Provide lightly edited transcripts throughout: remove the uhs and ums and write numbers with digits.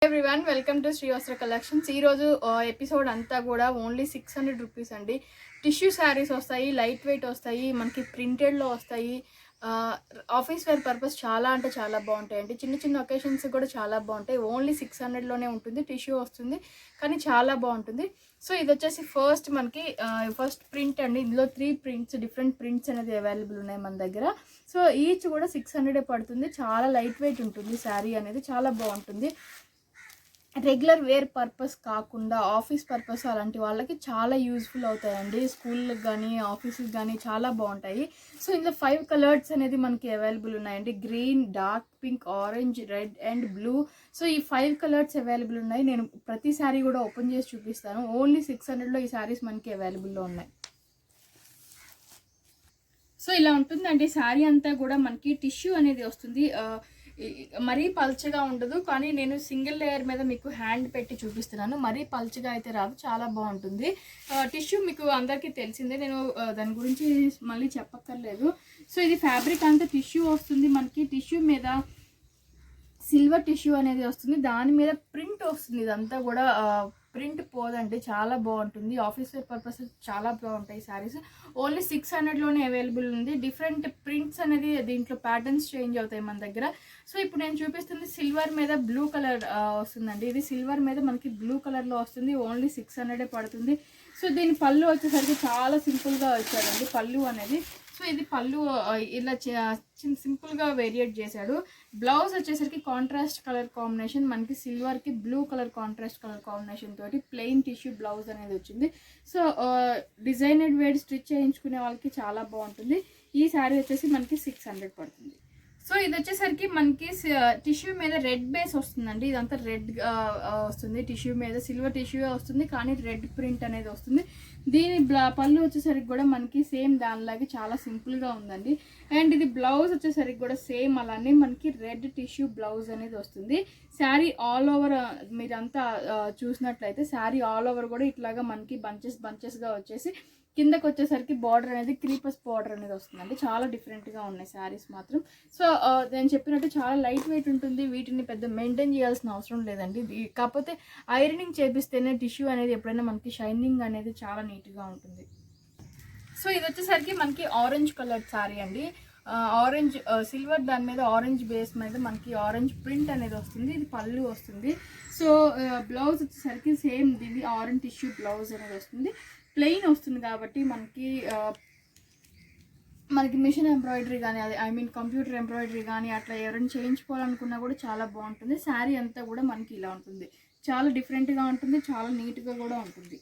Everyone welcome to Shri వస్త్ర collections. ఈరోజు episode అంతా కూడా ఓన్లీ 600 రూపీస్ అండి. టిష్యూ శారీస్ వస్తాయి, లైట్ వెయిట్ వస్తాయి, మనకి ప్రింటెడ్లో వస్తాయి. ఆఫీస్ వేర్ పర్పస్ చాలా అంటే చాలా బాగుంటాయండి. చిన్న చిన్న ఒకేషన్స్ కూడా చాలా బాగుంటాయి. ఓన్లీ 600లోనే ఉంటుంది, టిష్యూ వస్తుంది కానీ చాలా బాగుంటుంది. సో ఇది వచ్చేసి ఫస్ట్ ప్రింట్ అండి. ఇందులో 3 ప్రింట్స్, డిఫరెంట్ ప్రింట్స్ అనేది అవైలబుల్ ఉన్నాయి మన దగ్గర. సో ఈచ్ కూడా 600 పడుతుంది. చాలా లైట్ వెయిట్ ఉంటుంది శారీ అనేది, చాలా బాగుంటుంది. రెగ్యులర్ వేర్ పర్పస్ కాకుండా ఆఫీస్ పర్పస్ అలాంటి వాళ్ళకి చాలా యూజ్ఫుల్ అవుతాయండి. స్కూల్కి కానీ ఆఫీస్కి కానీ చాలా బాగుంటాయి. సో ఇందులో 5 కలర్స్ అనేది మనకి అవైలబుల్ ఉన్నాయండి. Green, dark pink, orange, red and blue. So ఈ 5 కలర్స్ అవైలబుల్ ఉన్నాయి. నేను ప్రతి శారీ కూడా ఓపెన్ చేసి చూపిస్తాను. ఓన్లీ 600లో ఈ శారీస్ మనకి అవైలబుల్లో ఉన్నాయి. సో ఇలా ఉంటుందండి శారీ అంతా కూడా. మనకి టిష్యూ అనేది వస్తుంది, మరీ పల్చగా ఉండదు, కానీ నేను సింగిల్ లేయర్ మీద మీకు హ్యాండ్ పెట్టి చూపిస్తున్నాను. మరీ పల్చగా అయితే రాదు, చాలా బాగుంటుంది. టిష్యూ మీకు అందరికీ తెలిసిందే, నేను దాని గురించి మళ్ళీ చెప్పక్కర్లేదు. సో ఇది ఫ్యాబ్రిక్ అంతా టిష్యూ వస్తుంది. మనకి టిష్యూ మీద సిల్వర్ టిష్యూ అనేది వస్తుంది, దాని మీద ప్రింట్ వస్తుంది. ఇదంతా కూడా ప్రింట్ పోదండి, చాలా బాగుంటుంది. ఆఫీస్ వేర్ పర్పస్ చాలా బాగుంటాయి శారీస్. ఓన్లీ 600లోనే అవైలబుల్ ఉంది. డిఫరెంట్ ప్రింట్స్ అనేది దీంట్లో ప్యాటర్న్స్ చేంజ్ అవుతాయి మన దగ్గర. సో ఇప్పుడు నేను చూపిస్తుంది సిల్వర్ మీద బ్లూ కలర్ వస్తుందండి. ఇది సిల్వర్ మీద మనకి బ్లూ కలర్లో వస్తుంది. ఓన్లీ 600 పడుతుంది. సో దీని పళ్ళు వచ్చేసరికి చాలా సింపుల్గా వచ్చాడండి పళ్ళు అనేది. సో ఇది పళ్ళు ఇలా సింపుల్గా వేరియేట్ చేశాడు. బ్లౌజ్ వచ్చేసరికి కాంట్రాస్ట్ కలర్ కాంబినేషన్, మనకి సిల్వర్కి blue colour contrast colour combination తోటి ప్లెయిన్ టిష్యూ బ్లౌజ్ అనేది వచ్చింది. సో డిజైనర్ వేర్ స్టిచ్ చేయించుకునే వాళ్ళకి చాలా బాగుంటుంది. ఈ శారీ వచ్చేసి మనకి 600 పడుతుంది. సో ఇది వచ్చేసరికి మనకి టిష్యూ మీద రెడ్ బేస్ వస్తుందండి. ఇదంతా రెడ్ వస్తుంది. టిష్యూ మీద సిల్వర్ టిష్యూ వస్తుంది, కానీ రెడ్ ప్రింట్ అనేది వస్తుంది. దీని పళ్ళు వచ్చేసరికి కూడా మనకి సేమ్ దానిలాగే చాలా సింపుల్గా ఉందండి. అండ్ ఇది బ్లౌజ్ వచ్చేసరికి కూడా సేమ్ అలానే మనకి రెడ్ టిష్యూ బ్లౌజ్ అనేది వస్తుంది. శారీ ఆల్ ఓవర్ మీరంతా చూసినట్లయితే శారీ ఆల్ ఓవర్ కూడా ఇట్లాగా మనకి బంచెస్గా వచ్చేసి కిందకి వచ్చేసరికి బార్డర్ అనేది క్రీపర్స్ బార్డర్ అనేది వస్తుందండి. చాలా డిఫరెంట్గా ఉన్నాయి శారీస్ మాత్రం. సో నేను చెప్పినట్టు చాలా లైట్ వెయిట్ ఉంటుంది. వీటిని పెద్ద మెయింటైన్ చేయాల్సిన అవసరం లేదండి. కాకపోతే ఐరనింగ్ చేపిస్తేనే టిష్యూ అనేది ఎప్పుడైనా మనకి షైనింగ్ అనేది చాలా నీట్గా ఉంటుంది. సో ఇది వచ్చేసరికి మనకి ఆరెంజ్ కలర్ శారీ అండి. ఆరెంజ్ సిల్వర్ దాని మీద ఆరెంజ్ బేస్ మీద మనకి ఆరెంజ్ ప్రింట్ అనేది వస్తుంది. ఇది పళ్ళు వస్తుంది. సో బ్లౌజ్ వచ్చేసరికి సేమ్ దీని ఆరెంజ్ టిష్యూ బ్లౌజ్ అనేది వస్తుంది. ప్లెయిన్ వస్తుంది కాబట్టి మనకి మిషన్ ఎంబ్రాయిడరీ కానీ, అది కంప్యూటర్ ఎంబ్రాయిడరీ కానీ అట్లా ఎవరైనా చేయించుకోవాలనుకున్నా కూడా చాలా బాగుంటుంది. శారీ అంతా కూడా మనకి ఇలా ఉంటుంది, చాలా డిఫరెంట్గా ఉంటుంది, చాలా నీట్గా కూడా ఉంటుంది.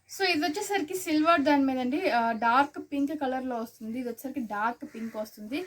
సో ఇది వచ్చేసరికి సిల్వర్ దాని మీద అండి, డార్క్ పింక్ కలర్లో వస్తుంది. ఇది వచ్చేసరికి డార్క్ పింక్ వస్తుంది.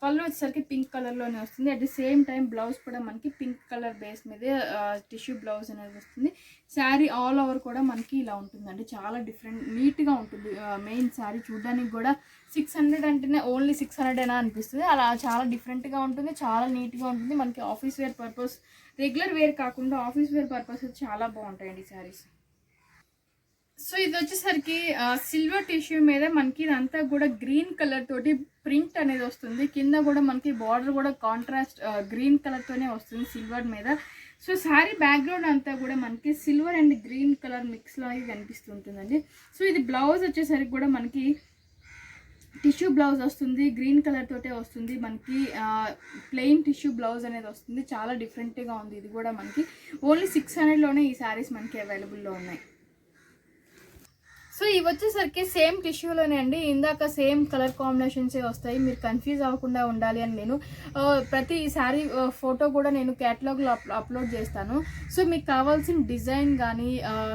పళ్ళు వచ్చేసరికి పింక్ కలర్లోనే వస్తుంది. At the same time blouse కూడా మనకి పింక్ కలర్ బేస్ మీద టిష్యూ బ్లౌజ్ అనేది వస్తుంది. శారీ ఆల్ ఓవర్ కూడా మనకి ఇలా ఉంటుందండి, చాలా డిఫరెంట్ నీట్గా ఉంటుంది. మెయిన్ శారీ చూడడానికి కూడా 600 అంటేనే ఓన్లీ 600 అనిపిస్తుంది. అలా చాలా డిఫరెంట్గా ఉంటుంది, చాలా నీట్గా ఉంటుంది. మనకి office wear purpose, regular wear కాకుండా ఆఫీస్ వేర్ పర్పస్ చాలా బాగుంటాయండి శారీస్. సో ఇది వచ్చేసరికి సిల్వర్ టిష్యూ మీద మనకి ఇదంతా కూడా గ్రీన్ కలర్ తోటి ప్రింట్ అనేది వస్తుంది. కింద కూడా మనకి బార్డర్ కూడా కాంట్రాస్ట్ గ్రీన్ కలర్తోనే వస్తుంది సిల్వర్ మీద. సో శారీ బ్యాక్గ్రౌండ్ అంతా కూడా మనకి సిల్వర్ అండ్ గ్రీన్ కలర్ మిక్స్లో కనిపిస్తుంటుందండి. సో ఇది బ్లౌజ్ వచ్చేసరికి కూడా మనకి టిష్యూ బ్లౌజ్ వస్తుంది, గ్రీన్ కలర్ తోటే వస్తుంది. మనకి ప్లెయిన్ టిష్యూ బ్లౌజ్ అనేది వస్తుంది. చాలా డిఫరెంట్గా ఉంది. ఇది కూడా మనకి ఓన్లీ 600లోనే ఈ శారీస్ మనకి అవైలబుల్లో ఉన్నాయి. సో ఇవి వచ్చేసరికి సేమ్ టిష్యూలోనే అండి. ఇందాక సేమ్ కలర్ కాంబినేషన్సే వస్తాయి. మీరు కన్ఫ్యూజ్ అవ్వకుండా ఉండాలి అని నేను ప్రతి శారీ ఫోటో కూడా నేను క్యాటలాగ్లో అప్లోడ్ చేస్తాను. సో మీకు కావాల్సిన డిజైన్ కానీ,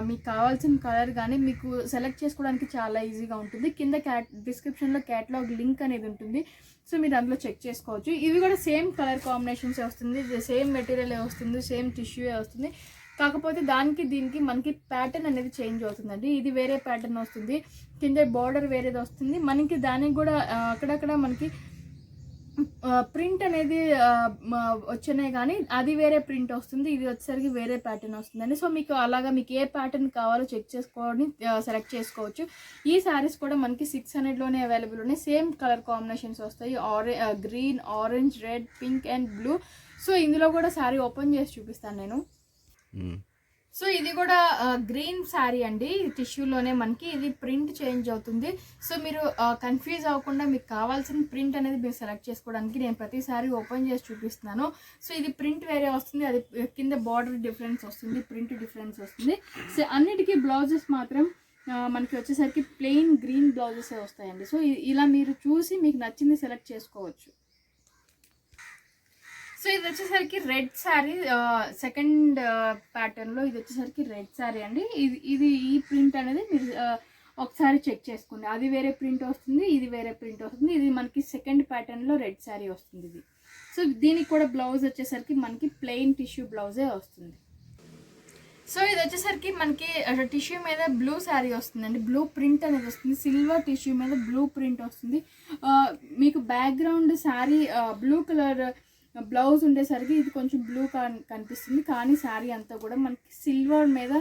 మీకు కావాల్సిన కలర్ కానీ మీకు సెలెక్ట్ చేసుకోవడానికి చాలా ఈజీగా ఉంటుంది. కింద డిస్క్రిప్షన్లో క్యాటలాగ్ లింక్ అనేది ఉంటుంది. సో మీరు అందులో చెక్ చేసుకోవచ్చు. ఇవి కూడా సేమ్ కలర్ కాంబినేషన్సే వస్తుంది, సేమ్ మెటీరియల్ వస్తుంది, సేమ్ టిష్యూ వస్తుంది. కాకపోతే దీనికి మనకి ప్యాటర్న్ అనేది చేంజ్ అవుతుందండి. ఇది వేరే ప్యాటర్న్ వస్తుంది, కింద బార్డర్ వేరేది వస్తుంది. మనకి దానికి కూడా అక్కడక్కడ మనకి ప్రింట్ అనేది వచ్చినాయి, కానీ అది వేరే ప్రింట్ వస్తుంది, ఇది వచ్చేసరికి వేరే ప్యాటర్న్ వస్తుందండి. సో మీకు అలాగా మీకు ఏ ప్యాటర్న్ కావాలో చెక్ చేసుకొని సెలెక్ట్ చేసుకోవచ్చు. ఈ శారీస్ కూడా మనకి 600లోనే అవైలబుల్ ఉన్నాయి. సేమ్ కలర్ కాంబినేషన్స్ వస్తాయి, green, orange, red, pink and blue. So ఇందులో కూడా శారీ ఓపెన్ చేసి చూపిస్తాను నేను. సో ఇది కూడా గ్రీన్ శారీ అండి, టిష్యూలోనే మనకి ఇది ప్రింట్ చేంజ్ అవుతుంది. సో మీరు కన్ఫ్యూజ్ అవ్వకుండా మీకు కావాల్సిన ప్రింట్ అనేది మీరు సెలెక్ట్ చేసుకోవడానికి నేను ప్రతిసారి ఓపెన్ చేసి చూపిస్తున్నాను. సో ఇది ప్రింట్ వేరే వస్తుంది, అది కింద బార్డర్ డిఫరెన్స్ వస్తుంది, ప్రింట్ డిఫరెన్స్ వస్తుంది. సో అన్నిటికీ బ్లౌజెస్ మాత్రం మనకి వచ్చేసరికి ప్లెయిన్ గ్రీన్ బ్లౌజెస్ వస్తాయండి. సో ఇలా మీరు చూసి మీకు నచ్చింది సెలెక్ట్ చేసుకోవచ్చు. సో ఇది వచ్చేసరికి రెడ్ శారీ, సెకండ్ ప్యాటర్న్లో ఇది వచ్చేసరికి రెడ్ శారీ అండి. ఇది ఈ ప్రింట్ అనేది మీరు ఒకసారి చెక్ చేసుకోండి. అది వేరే ప్రింట్ వస్తుంది, ఇది వేరే ప్రింట్ వస్తుంది. ఇది మనకి సెకండ్ ప్యాటర్న్లో రెడ్ శారీ వస్తుంది ఇది. సో దీనికి కూడా బ్లౌజ్ వచ్చేసరికి మనకి ప్లెయిన్ టిష్యూ బ్లౌజే వస్తుంది. సో ఇది వచ్చేసరికి మనకి టిష్యూ మీద బ్లూ శారీ వస్తుందండి, బ్లూ ప్రింట్ అనేది వస్తుంది, సిల్వర్ టిష్యూ మీద బ్లూ ప్రింట్ వస్తుంది. మీకు background sari blue colour blouse ఉండేసరికి ఇది కొంచెం బ్లూ కనిపిస్తుంది, కానీ శారీ అంతా కూడా మనకి సిల్వర్ మీద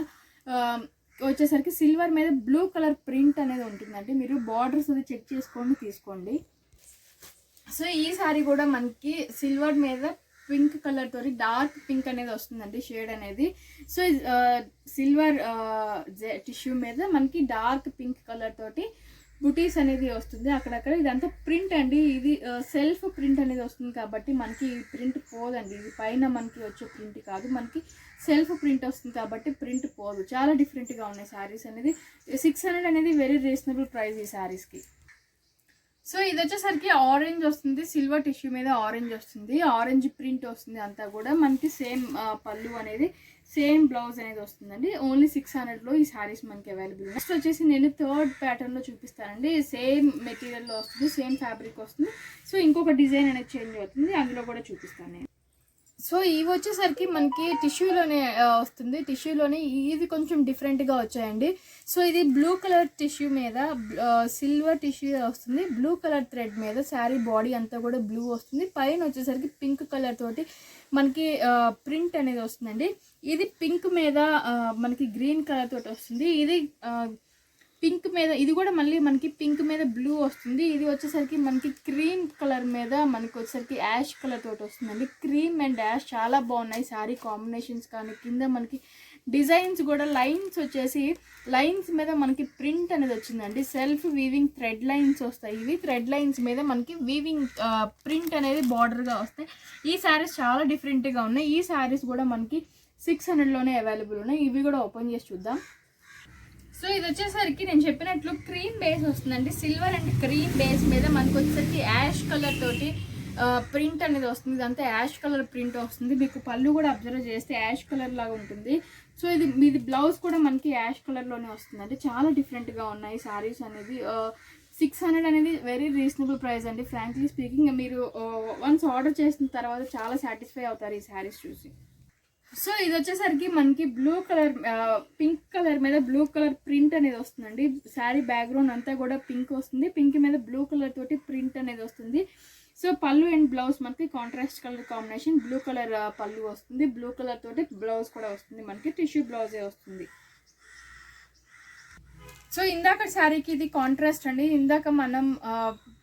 వచ్చేసరికి సిల్వర్ మీద బ్లూ కలర్ ప్రింట్ అనేది ఉంటుందండి. మీరు బార్డర్స్ అది చెక్ చేసుకొని తీసుకోండి. సో ఈ శారీ కూడా మనకి సిల్వర్ మీద పింక్ కలర్ తోటి డార్క్ పింక్ అనేది వస్తుందండి, షేడ్ అనేది. సో సిల్వర్ టిష్యూ మీద మనకి డార్క్ పింక్ కలర్ తోటి బుటీస్ అనేది వస్తుంది అక్కడక్కడ. ఇదంతా ప్రింట్ అండి, ఇది సెల్ఫ్ ప్రింట్ అనేది వస్తుంది కాబట్టి మనకి ఈ ప్రింట్ పోదండి. ఇది పైన మనకి వచ్చే ప్రింట్ కాదు, మనకి సెల్ఫ్ ప్రింట్ వస్తుంది కాబట్టి ప్రింట్ పోదు. చాలా డిఫరెంట్గా ఉన్నాయి శారీస్ అనేది. 600 అనేది వెరీ రీజనబుల్ ప్రైస్ ఈ శారీస్కి. సో ఇది వచ్చేసరికి ఆరెంజ్ వస్తుంది, సిల్వర్ టిష్యూ మీద ఆరెంజ్ వస్తుంది, ఆరెంజ్ ప్రింట్ వస్తుంది. అంతా కూడా మనకి సేమ్ పళ్ళు అనేది, సేమ్ బ్లౌజ్ అనేది వస్తుందండి. ఓన్లీ 600లో ఈ శారీస్ మనకి అవైలబుల్. నెక్స్ట్ వచ్చేసి నేను థర్డ్ ప్యాటర్న్లో చూపిస్తానండి. సేమ్ మెటీరియల్లో వస్తుంది, సేమ్ ఫ్యాబ్రిక్ వస్తుంది. సో ఇంకొక డిజైన్ అనేది చేంజ్ అవుతుంది, అందులో కూడా చూపిస్తాను నేను. సో ఇవి వచ్చేసరికి మనకి టిష్యూలోనే వస్తుంది, టిష్యూలోనే ఇది కొంచెం డిఫరెంట్గా వచ్చాయండి. సో ఇది బ్లూ కలర్ టిష్యూ మీద సిల్వర్ టిష్యూ వస్తుంది, బ్లూ కలర్ థ్రెడ్ మీద శారీ బాడీ అంతా కూడా బ్లూ వస్తుంది. పైన వచ్చేసరికి పింక్ కలర్ తోటి మనకి ప్రింట్ అనేది వస్తుందండి. ఇది పింక్ మీద మనకి గ్రీన్ కలర్ తోటి వస్తుంది. ఇది పింక్ మీద, ఇది కూడా మళ్ళీ మనకి పింక్ మీద బ్లూ వస్తుంది. ఇది వచ్చేసరికి మనకి క్రీమ్ కలర్ మీద మనకి వచ్చేసరికి యాష్ కలర్ తోటి వస్తుందండి. క్రీమ్ అండ్ యాష్ చాలా బాగున్నాయి శారీ కాంబినేషన్స్. కానీ కింద మనకి డిజైన్స్ కూడా లైన్స్ వచ్చేసి లైన్స్ మీద మనకి ప్రింట్ అనేది వచ్చిందండి. సెల్ఫ్ వీవింగ్ థ్రెడ్ లైన్స్ వస్తాయి. ఇవి థ్రెడ్ లైన్స్ మీద మనకి వీవింగ్ ప్రింట్ అనేది బార్డర్గా వస్తాయి. ఈ శారీస్ చాలా డిఫరెంట్గా ఉన్నాయి. ఈ శారీస్ కూడా మనకి 600లోనే అవైలబుల్ ఉన్నాయి. ఇవి కూడా ఓపెన్ చేసి చూద్దాం. సో ఇది వచ్చేసరికి నేను చెప్పినట్లు క్రీమ్ బేస్ వస్తుందండి, సిల్వర్ అండ్ క్రీమ్ బేస్ మీద మనకు వచ్చేసరికి యాష్ కలర్ తోటి ప్రింట్ అనేది వస్తుంది. ఇదంతా యాష్ కలర్ ప్రింట్ వస్తుంది. మీకు పళ్ళు కూడా అబ్జర్వ్ చేస్తే యాష్ కలర్ లాగా ఉంటుంది. సో ఇది బ్లౌజ్ కూడా మనకి యాష్ కలర్లోనే వస్తుందండి. చాలా డిఫరెంట్గా ఉన్నాయి శారీస్ అనేది. 600 అనేది వెరీ రీజనబుల్ ప్రైస్ అండి. ఫ్రాంక్లీ స్పీకింగ్ మీరు వన్స్ ఆర్డర్ చేసిన తర్వాత చాలా సాటిస్ఫై అవుతారు ఈ శారీస్ చూసి. సో ఇది వచ్చేసరికి మనకి బ్లూ కలర్ పింక్ కలర్ మీద బ్లూ కలర్ ప్రింట్ అనేది వస్తుందండి. శారీ బ్యాక్గ్రౌండ్ అంతా కూడా పింక్ వస్తుంది, పింక్ మీద బ్లూ కలర్ తోటి ప్రింట్ అనేది వస్తుంది. సో పళ్ళు అండ్ బ్లౌజ్ మనకి contrast colour combination, blue colour పళ్ళు వస్తుంది, బ్లూ కలర్ తోటి బ్లౌజ్ కూడా వస్తుంది, మనకి టిష్యూ బ్లౌజే వస్తుంది. సో ఇందాక శారీకి ఇది కాంట్రాస్ట్ అండి. ఇందాక మనం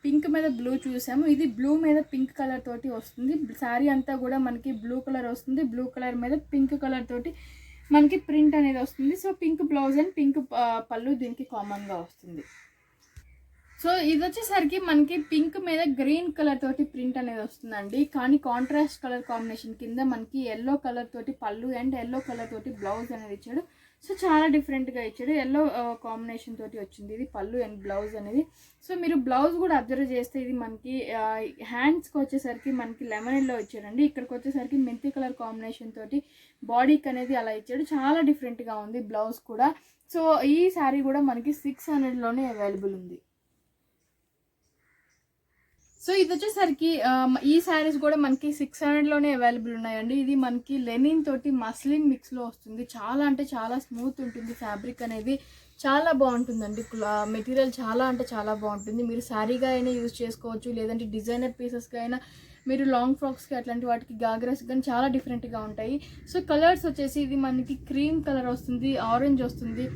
పింక్ మీద బ్లూ చూసాము, ఇది బ్లూ మీద పింక్ కలర్ తోటి వస్తుంది. శారీ అంతా కూడా మనకి బ్లూ కలర్ వస్తుంది, బ్లూ కలర్ మీద పింక్ కలర్ తోటి మనకి ప్రింట్ అనేది వస్తుంది. So pink blouse and pink పళ్ళు దీనికి కామన్గా వస్తుంది. సో ఇది వచ్చేసరికి మనకి పింక్ మీద గ్రీన్ కలర్ తోటి ప్రింట్ అనేది వస్తుందండి. కానీ కాంట్రాస్ట్ కలర్ కాంబినేషన్ కింద మనకి ఎల్లో కలర్ తోటి పళ్ళు అండ్ ఎల్లో కలర్ తోటి బ్లౌజ్ అనేది ఇచ్చాడు. సో చాలా డిఫరెంట్గా ఇచ్చాడు, ఎల్లో కాంబినేషన్ తోటి వచ్చింది ఇది పళ్ళు అండ్ బ్లౌజ్ అనేది. సో మీరు బ్లౌజ్ కూడా అబ్జర్వ్ చేస్తే ఇది మనకి హ్యాండ్స్కి వచ్చేసరికి మనకి లెమన్ ఎల్లో ఇచ్చాడండి. ఇక్కడికి వచ్చేసరికి మెంతి కలర్ కాంబినేషన్ తోటి బాడీకి అనేది అలా ఇచ్చాడు. చాలా డిఫరెంట్గా ఉంది బ్లౌజ్ కూడా. సో ఈ శారీ కూడా మనకి 600లోనే అవైలబుల్ ఉంది. సో ఇది వచ్చేసరికి ఈ శారీస్ కూడా మనకి 600లోనే అవైలబుల్ ఉన్నాయండి. ఇది మనకి లెనిన్ తోటి మస్లిన్ మిక్స్లో వస్తుంది. చాలా అంటే చాలా స్మూత్ ఉంటుంది, ఫ్యాబ్రిక్ అనేది చాలా బాగుంటుందండి. మెటీరియల్ చాలా అంటే చాలా బాగుంటుంది. మీరు శారీగా అయినా యూజ్ చేసుకోవచ్చు, లేదంటే డిజైనర్ పీసెస్గా అయినా మీరు లాంగ్ ఫ్రాక్స్కి అట్లాంటి వాటికి గాగ్రాస్ కానీ చాలా డిఫరెంట్గా ఉంటాయి. సో కలర్స్ వచ్చేసి ఇది మనకి క్రీమ్ కలర్ వస్తుంది, ఆరెంజ్ వస్తుంది,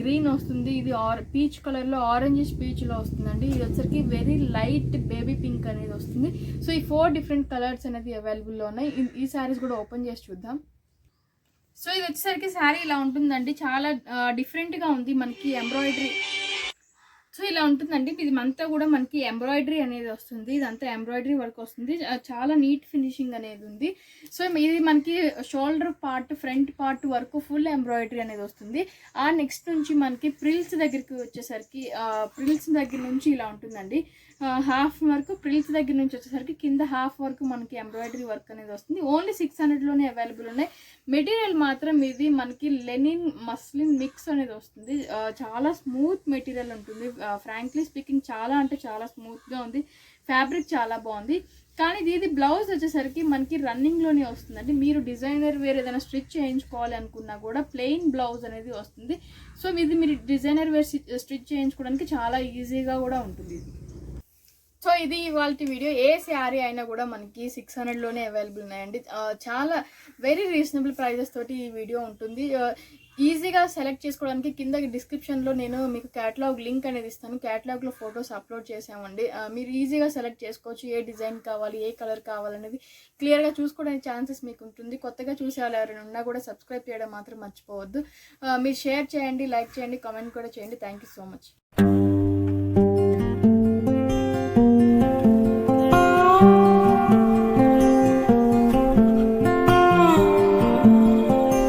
గ్రీన్ వస్తుంది, ఇది పీచ్ కలర్లో ఆరెంజ్ పీచ్లో వస్తుందండి. ఇది వచ్చరికి వెరీ లైట్ బేబీ పింక్ అనేది వస్తుంది. సో ఈ 4 డిఫరెంట్ కలర్స్ అనేది అవైలబుల్లో ఉన్నాయి. ఈ శారీస్ కూడా ఓపెన్ చేసి చూద్దాం. సో ఇది వచ్చేసరికి శారీ ఇలా ఉంటుందండి, చాలా డిఫరెంట్గా ఉంది మనకి ఎంబ్రాయిడరీ. సో ఇలా ఉంటుందండి, ఇది అంతా కూడా మనకి ఎంబ్రాయిడరీ అనేది వస్తుంది, ఇదంతా ఎంబ్రాయిడరీ వర్క్ వస్తుంది, చాలా నీట్ ఫినిషింగ్ అనేది ఉంది. సో ఇది మనకి షోల్డర్ పార్ట్ ఫ్రంట్ పార్ట్ వరకు ఫుల్ ఎంబ్రాయిడరీ అనేది వస్తుంది. నెక్స్ట్ నుంచి మనకి ప్రిల్స్ దగ్గరికి వచ్చేసరికి ప్రిల్స్ దగ్గర నుంచి ఇలా ఉంటుందండి, హాఫ్ వరకు ప్రిల్స్ దగ్గర నుంచి వచ్చేసరికి కింద హాఫ్ వరకు మనకి ఎంబ్రాయిడరీ వర్క్ అనేది వస్తుంది. ఓన్లీ 600లోనే అవైలబుల్ ఉన్నాయి. మెటీరియల్ మాత్రం ఇది మనకి లెనిన్ మస్లిన్ మిక్స్ అనేది వస్తుంది, చాలా స్మూత్ మెటీరియల్ ఉంటుంది. ఫ్రాంక్లీ స్పీకింగ్ చాలా అంటే చాలా స్మూత్గా ఉంది, ఫ్యాబ్రిక్ చాలా బాగుంది. కానీ ఇది బ్లౌజ్ వచ్చేసరికి మనకి రన్నింగ్లోనే వస్తుందండి. మీరు డిజైనర్ వేర్ ఏదైనా స్టిచ్ చేయించుకోవాలి అనుకున్నా కూడా ప్లెయిన్ బ్లౌజ్ అనేది వస్తుంది. సో ఇది మీరు డిజైనర్ వేర్ స్టిచ్ చేయించుకోవడానికి చాలా ఈజీగా కూడా ఉంటుంది. సో ఇది ఇవాళ వీడియో. ఏ శారీ అయినా కూడా మనకి 600లోనే అవైలబుల్ ఉన్నాయండి, చాలా వెరీ రీజనబుల్ ప్రైజెస్ తోటి ఈ వీడియో ఉంటుంది. ఈజీగా సెలెక్ట్ చేసుకోవడానికి కింద డిస్క్రిప్షన్లో నేను మీకు క్యాటలాగ్ లింక్ అనేది ఇస్తాను. క్యాటలాగ్లో ఫొటోస్ అప్లోడ్ చేసామండి, మీరు ఈజీగా సెలెక్ట్ చేసుకోవచ్చు. ఏ డిజైన్ కావాలి, ఏ కలర్ కావాలనేది క్లియర్గా చూసుకోవడానికి ఛాన్సెస్ మీకు ఉంటుంది. కొత్తగా చూసే వాళ్ళు ఎవరైనా ఉన్నా కూడా సబ్స్క్రైబ్ చేయడం మాత్రం మర్చిపోవద్దు. మీరు షేర్ చేయండి, లైక్ చేయండి, కామెంట్ కూడా చేయండి. Thank you so much.